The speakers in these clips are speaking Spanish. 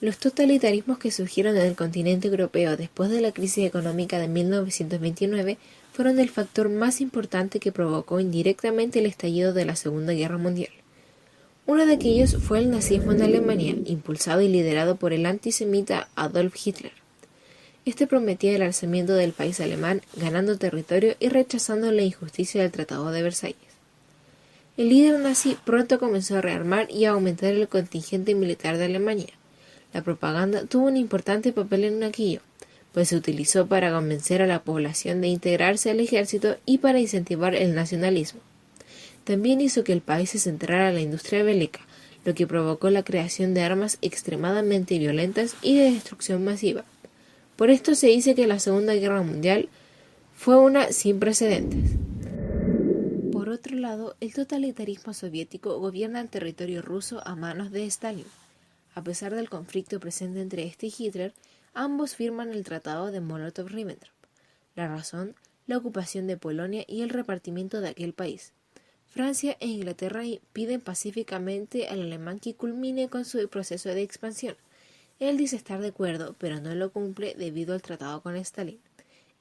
Los totalitarismos que surgieron en el continente europeo después de la crisis económica de 1929 fueron el factor más importante que provocó indirectamente el estallido de la Segunda Guerra Mundial. Uno de aquellos fue el nazismo en Alemania, impulsado y liderado por el antisemita Adolf Hitler. Este prometía el alzamiento del país alemán, ganando territorio y rechazando la injusticia del Tratado de Versalles. El líder nazi pronto comenzó a rearmar y a aumentar el contingente militar de Alemania. La propaganda tuvo un importante papel en aquello, pues se utilizó para convencer a la población de integrarse al ejército y para incentivar el nacionalismo. También hizo que el país se centrara en la industria bélica, lo que provocó la creación de armas extremadamente violentas y de destrucción masiva. Por esto se dice que la Segunda Guerra Mundial fue una sin precedentes. Por otro lado, el totalitarismo soviético gobierna el territorio ruso a manos de Stalin. A pesar del conflicto presente entre este y Hitler, ambos firman el Tratado de Molotov-Ribbentrop. La razón, la ocupación de Polonia y el repartimiento de aquel país. Francia e Inglaterra piden pacíficamente al alemán que culmine con su proceso de expansión. Él dice estar de acuerdo, pero no lo cumple debido al tratado con Stalin.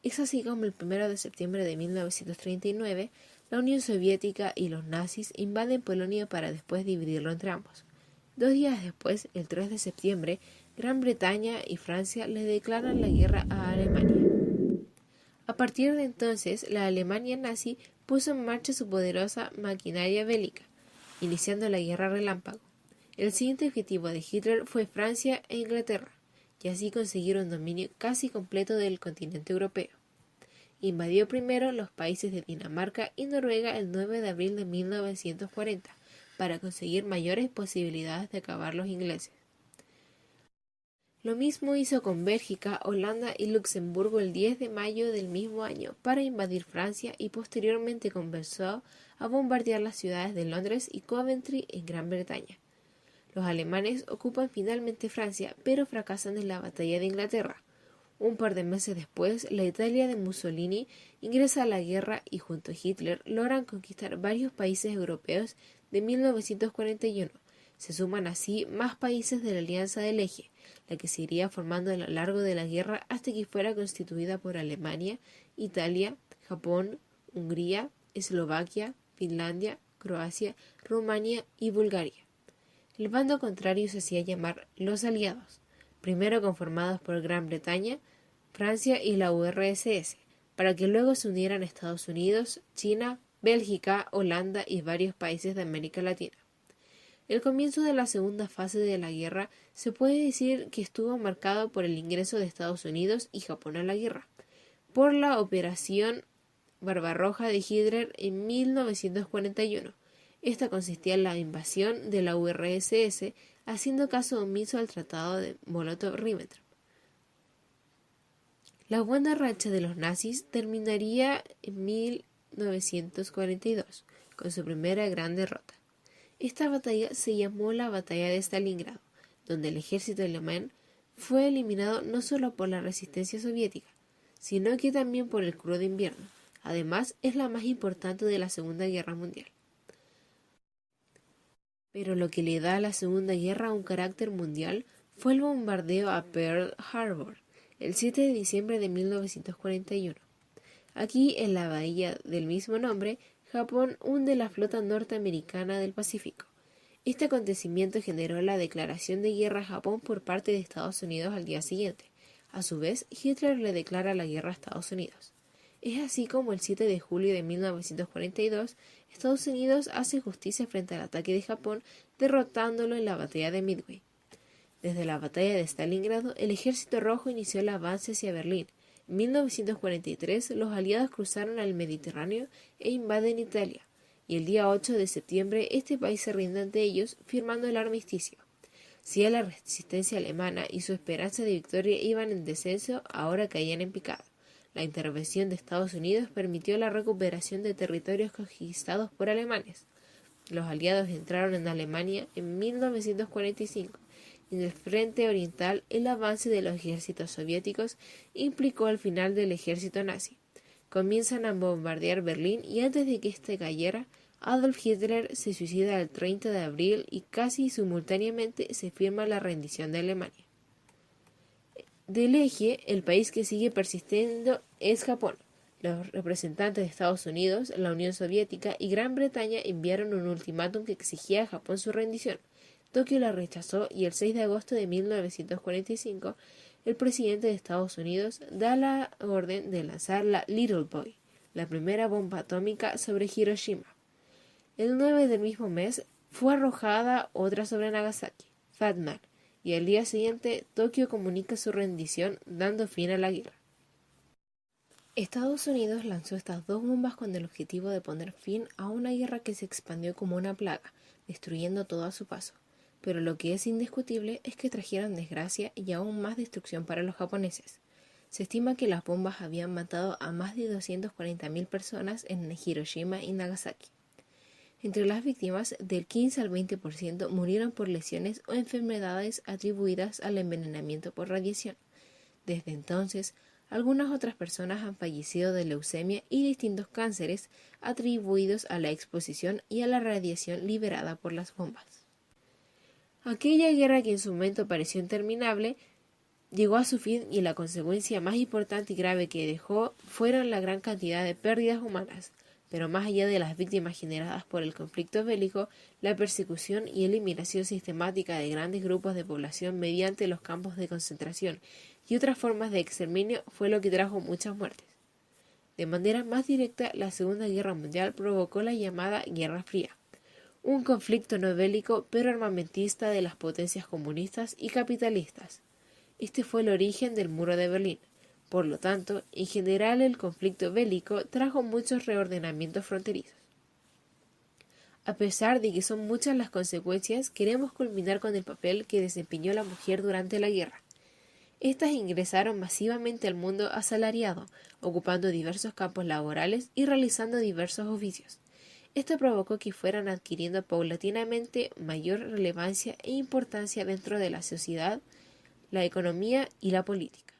Es así como el 1 de septiembre de 1939, la Unión Soviética y los nazis invaden Polonia para después dividirlo entre ambos. 2 días después, el 3 de septiembre, Gran Bretaña y Francia le declaran la guerra a Alemania. A partir de entonces, la Alemania nazi puso en marcha su poderosa maquinaria bélica, iniciando la Guerra Relámpago. El siguiente objetivo de Hitler fue Francia e Inglaterra, y así consiguieron dominio casi completo del continente europeo. Invadió primero los países de Dinamarca y Noruega el 9 de abril de 1940, para conseguir mayores posibilidades de acabar los ingleses. Lo mismo hizo con Bélgica, Holanda y Luxemburgo el 10 de mayo del mismo año para invadir Francia y posteriormente comenzó a bombardear las ciudades de Londres y Coventry en Gran Bretaña. Los alemanes ocupan finalmente Francia, pero fracasan en la batalla de Inglaterra. Un par de meses después, la Italia de Mussolini ingresa a la guerra y junto a Hitler logran conquistar varios países europeos de 1941. Se suman así más países de la Alianza del Eje, la que se iría formando a lo largo de la guerra hasta que fuera constituida por Alemania, Italia, Japón, Hungría, Eslovaquia, Finlandia, Croacia, Rumania y Bulgaria. El bando contrario se hacía llamar los Aliados, primero conformados por Gran Bretaña, Francia y la URSS, para que luego se unieran Estados Unidos, China, Bélgica, Holanda y varios países de América Latina. El comienzo de la segunda fase de la guerra se puede decir que estuvo marcado por el ingreso de Estados Unidos y Japón a la guerra, por la Operación Barbarroja de Hitler en 1941. Esta consistía en la invasión de la URSS, haciendo caso omiso al Tratado de Molotov-Ribbentrop. La buena racha de los nazis terminaría en 1942, con su primera gran derrota. Esta batalla se llamó la Batalla de Stalingrado, donde el ejército alemán fue eliminado no solo por la resistencia soviética, sino que también por el crudo invierno. Además, es la más importante de la Segunda Guerra Mundial. Pero lo que le da a la Segunda Guerra un carácter mundial fue el bombardeo a Pearl Harbor, el 7 de diciembre de 1941. Aquí, en la bahía del mismo nombre, Japón hunde la flota norteamericana del Pacífico. Este acontecimiento generó la declaración de guerra a Japón por parte de Estados Unidos al día siguiente. A su vez, Hitler le declara la guerra a Estados Unidos. Es así como el 7 de julio de 1942, Estados Unidos hace justicia frente al ataque de Japón, derrotándolo en la batalla de Midway. Desde la batalla de Stalingrado, el Ejército Rojo inició el avance hacia Berlín. En 1943, los aliados cruzaron al Mediterráneo e invaden Italia, y el día 8 de septiembre este país se rinde ante ellos, firmando el armisticio. Si la resistencia alemana y su esperanza de victoria iban en descenso, ahora caían en picado. La intervención de Estados Unidos permitió la recuperación de territorios conquistados por alemanes. Los aliados entraron en Alemania en 1945. En el frente oriental, el avance de los ejércitos soviéticos implicó el final del ejército nazi. Comienzan a bombardear Berlín y antes de que éste cayera, Adolf Hitler se suicida el 30 de abril y casi simultáneamente se firma la rendición de Alemania. Del eje, el país que sigue persistiendo es Japón. Los representantes de Estados Unidos, la Unión Soviética y Gran Bretaña enviaron un ultimátum que exigía a Japón su rendición. Tokio la rechazó y el 6 de agosto de 1945 el presidente de Estados Unidos da la orden de lanzar la Little Boy, la primera bomba atómica sobre Hiroshima. El 9 del mismo mes fue arrojada otra sobre Nagasaki, Fat Man, y al día siguiente Tokio comunica su rendición dando fin a la guerra. Estados Unidos lanzó estas dos bombas con el objetivo de poner fin a una guerra que se expandió como una plaga, destruyendo todo a su paso. Pero lo que es indiscutible es que trajeron desgracia y aún más destrucción para los japoneses. Se estima que las bombas habían matado a más de 240.000 personas en Hiroshima y Nagasaki. Entre las víctimas, del 15 al 20% murieron por lesiones o enfermedades atribuidas al envenenamiento por radiación. Desde entonces, algunas otras personas han fallecido de leucemia y distintos cánceres atribuidos a la exposición y a la radiación liberada por las bombas. Aquella guerra que en su momento pareció interminable llegó a su fin y la consecuencia más importante y grave que dejó fueron la gran cantidad de pérdidas humanas, pero más allá de las víctimas generadas por el conflicto bélico, la persecución y eliminación sistemática de grandes grupos de población mediante los campos de concentración y otras formas de exterminio fue lo que trajo muchas muertes. De manera más directa, la Segunda Guerra Mundial provocó la llamada Guerra Fría, un conflicto no bélico pero armamentista de las potencias comunistas y capitalistas. Este fue el origen del Muro de Berlín. Por lo tanto, en general el conflicto bélico trajo muchos reordenamientos fronterizos. A pesar de que son muchas las consecuencias, queremos culminar con el papel que desempeñó la mujer durante la guerra. Estas ingresaron masivamente al mundo asalariado, ocupando diversos campos laborales y realizando diversos oficios. Esto provocó que fueran adquiriendo paulatinamente mayor relevancia e importancia dentro de la sociedad, la economía y la política.